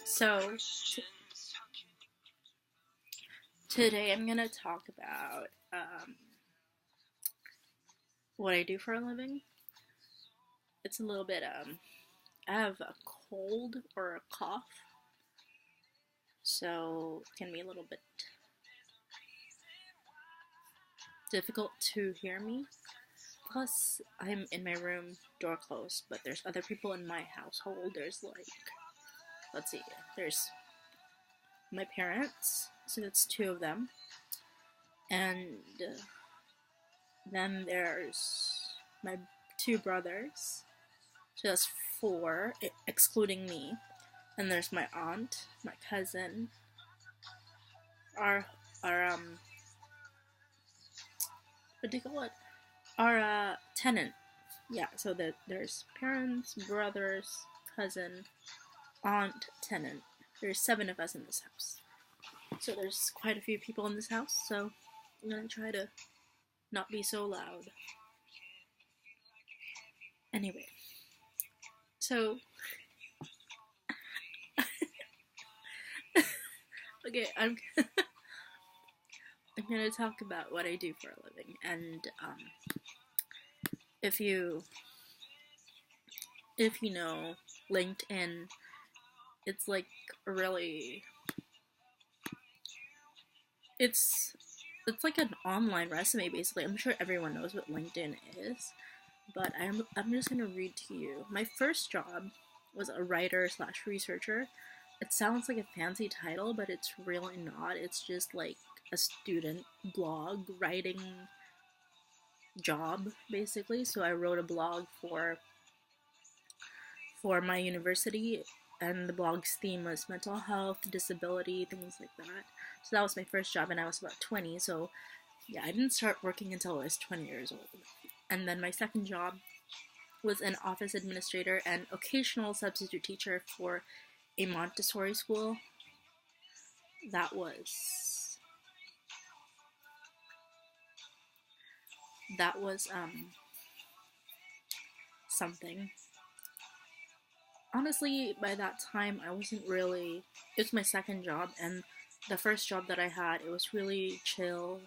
So, today I'm gonna talk about what I do for a living. It's a little bit, I have a cold or a cough, so it can be a little bit difficult to hear me. Plus, I'm in my room, door closed, but there's other people in my household. There's let's see, there's my parents, so that's two of them, and then there's my two brothers, so that's four, excluding me. And there's my aunt, my cousin, our what do you call it? Our tenant. Yeah, so there's parents, brothers, cousin, aunt, tenant. There's 7 of us in this house. So there's quite a few people in this house, so I'm gonna try to not be so loud. Anyway, so okay, I'm gonna talk about what I do for a living, and if you know LinkedIn, it's like really it's like an online resume basically. I'm sure everyone knows what LinkedIn is, but I'm just gonna read to you. My first job was a writer slash researcher. It sounds like a fancy title, but it's really not. It's just like a student blog writing job basically. So I wrote a blog for my university, and the blog's theme was mental health, disability, things like that. So that was my first job, and I was about 20. So yeah, I didn't start working until I was 20 years old. And then my second job was an office administrator and occasional substitute teacher for a Montessori school. That was something. Honestly, by that time, I wasn't really. It was my second job, and the first job that I had, it was really chill.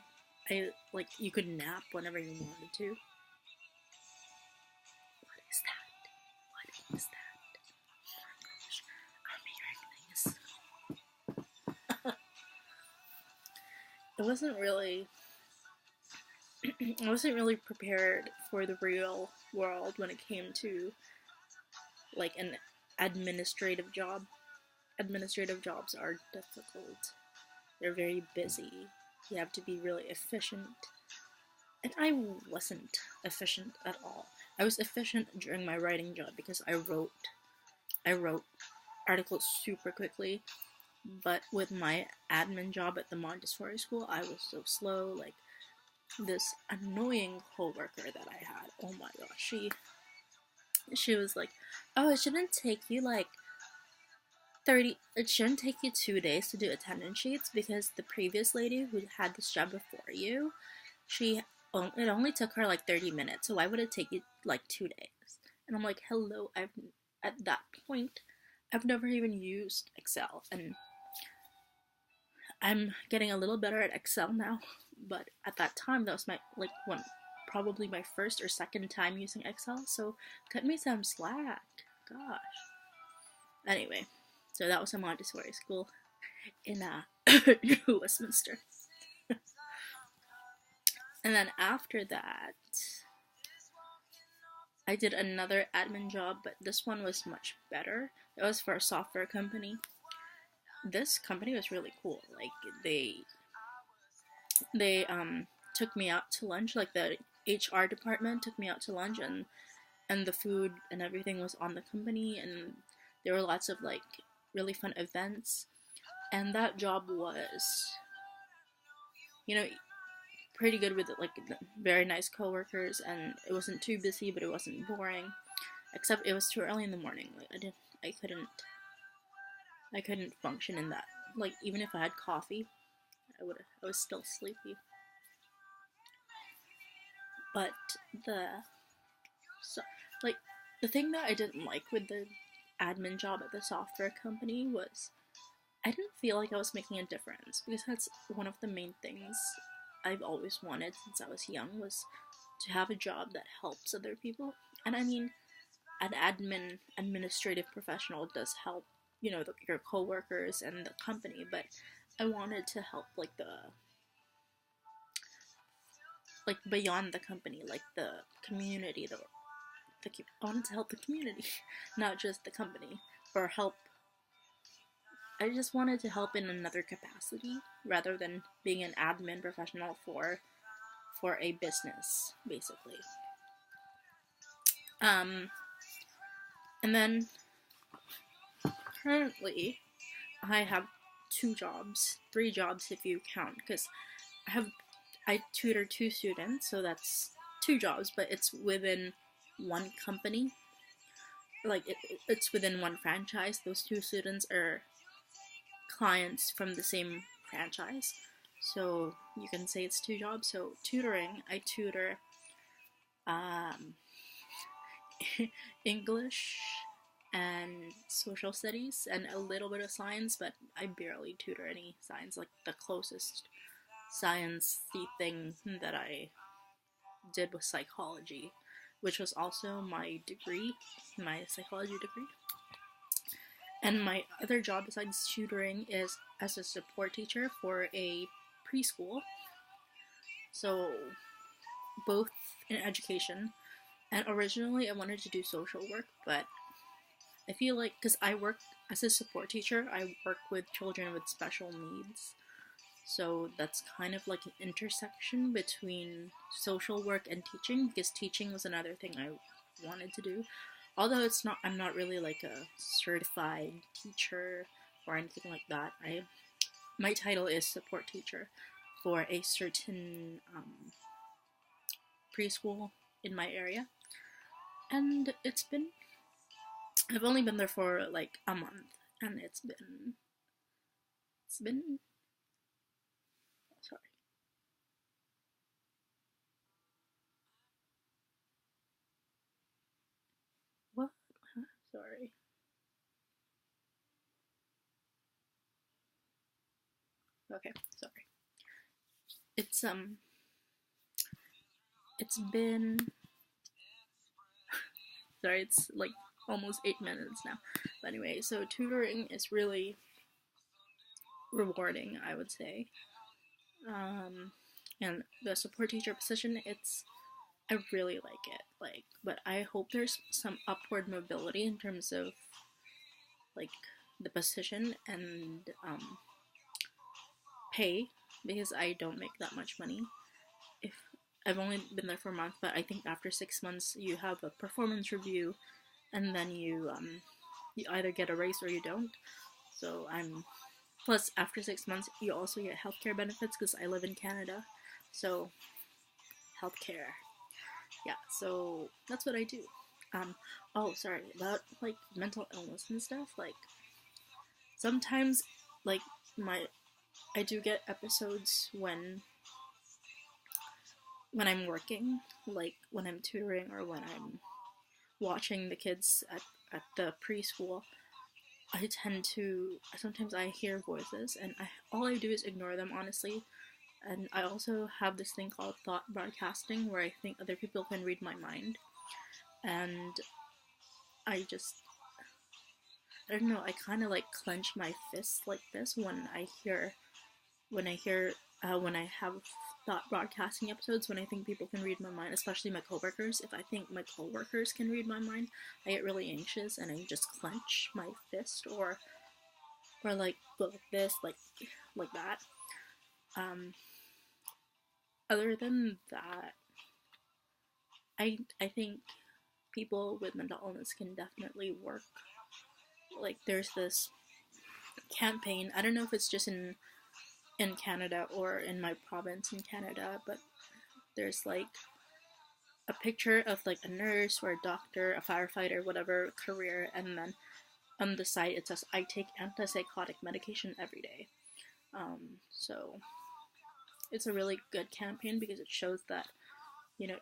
You could nap whenever you wanted to. What is that? What is that? Oh my gosh, I'm hearing things. It wasn't really. I wasn't really prepared for the real world when it came to like an administrative job. Administrative jobs are difficult. They're very busy. You have to be really efficient. And I wasn't efficient at all. I was efficient during my writing job because I wrote articles super quickly. But with my admin job at the Montessori school, I was so slow. Like this annoying coworker that I had. Oh my gosh, she was like, "Oh, it shouldn't take you like 30, it shouldn't take you 2 days to do attendance sheets because the previous lady who had this job before you, it only took her like 30 minutes, so why would it take you like 2 days?" And I'm like, "Hello, at that point, I've never even used Excel, and I'm getting a little better at Excel now, but at that time, that was probably my first or second time using Excel, so cut me some slack. Gosh. Anyway, so that was a Montessori school in Westminster. And then after that, I did another admin job, but this one was much better. It was for a software company. This company was really cool. Like they took me out to lunch. Like the HR department took me out to lunch, and the food and everything was on the company, and there were lots of like really fun events. And that job was, you know, pretty good with like very nice coworkers, and it wasn't too busy, but it wasn't boring. Except it was too early in the morning. Like I couldn't function in that. Like even if I had coffee, I was still sleepy. But the so like the thing that I didn't like with admin job at the software company was I didn't feel like I was making a difference, because that's one of the main things I've always wanted since I was young, was to have a job that helps other people. And I mean, an administrative professional does help, your coworkers and the company, but I wanted to help like beyond the company, like the community, I wanted to help the community, not just the company, or help. I just wanted to help in another capacity rather than being an admin professional for a business, basically. Um, and then currently, I have 2 jobs, 3 jobs if you count, because I tutor 2 students, so that's 2 jobs, but it's within one company. Like it's within one franchise. Those 2 students are clients from the same franchise, so you can say it's 2 jobs. So tutoring, I tutor um, English and social studies and a little bit of science, but I barely tutor any science. Like the closest science-y thing that I did was psychology, which was also my degree, my psychology degree. And my other job besides tutoring is as a support teacher for a preschool. So both in education, and originally I wanted to do social work, but I feel like, because I work as a support teacher, I work with children with special needs. So that's kind of like an intersection between social work and teaching, because teaching was another thing I wanted to do. Although I'm not really like a certified teacher or anything like that. My title is support teacher for a certain preschool in my area. And I've only been there for like a month, and it's been, sorry. What? Sorry. Okay, sorry. It's, it's been, sorry, it's like almost 8 minutes now. But anyway, so tutoring is really rewarding, I would say. And the support teacher position, I really like it. But I hope there's some upward mobility in terms of like the position and pay, because I don't make that much money. If I've only been there for a month, but I think after 6 months you have a performance review, and then you either get a raise or you don't. So plus after 6 months you also get healthcare benefits, because I live in Canada, so healthcare. Yeah, so that's what I do. Oh, sorry, about like mental illness and stuff. Like sometimes, like I do get episodes when I'm working, like when I'm tutoring or when I'm watching the kids at the preschool. Sometimes I hear voices, and all I do is ignore them, honestly. And I also have this thing called thought broadcasting, where I think other people can read my mind. And I don't know, I kind of like clench my fists like this when I have thought broadcasting episodes, when I think people can read my mind, especially my coworkers. If I think my coworkers can read my mind, I get really anxious and I just clench my fist, or like go like this, like that. Um, Other than that, I think people with mental illness can definitely work. Like there's this campaign. I don't know if it's just in Canada or in my province in Canada, but there's like a picture of like a nurse or a doctor, a firefighter, whatever career, and then on the side it says, "I take antipsychotic medication every day." So it's a really good campaign, because it shows that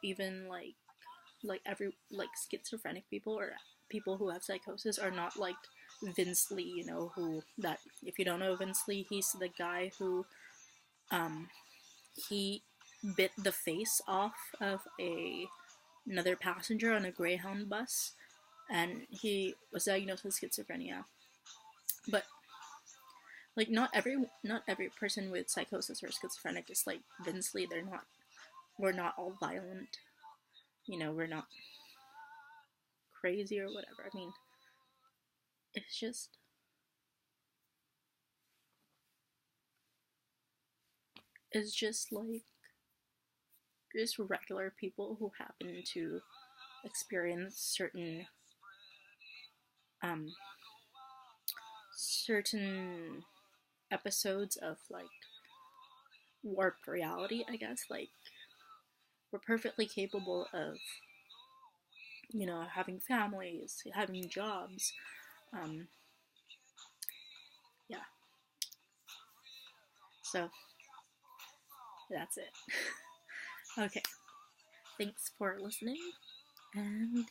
even like every like schizophrenic people or people who have psychosis are not like Vince Lee, you know, who that if you don't know Vince Lee, he's the guy who he bit the face off of another passenger on a Greyhound bus, and he was diagnosed with schizophrenia. But like not every person with psychosis or schizophrenic is like Vince Lee. We're not all violent. You know, we're not crazy or whatever. I mean, it's just like just regular people who happen to experience certain episodes of like warped reality, I guess. Like we're perfectly capable of, you know, having families, having jobs. Yeah. So that's it. Okay. Thanks for listening, and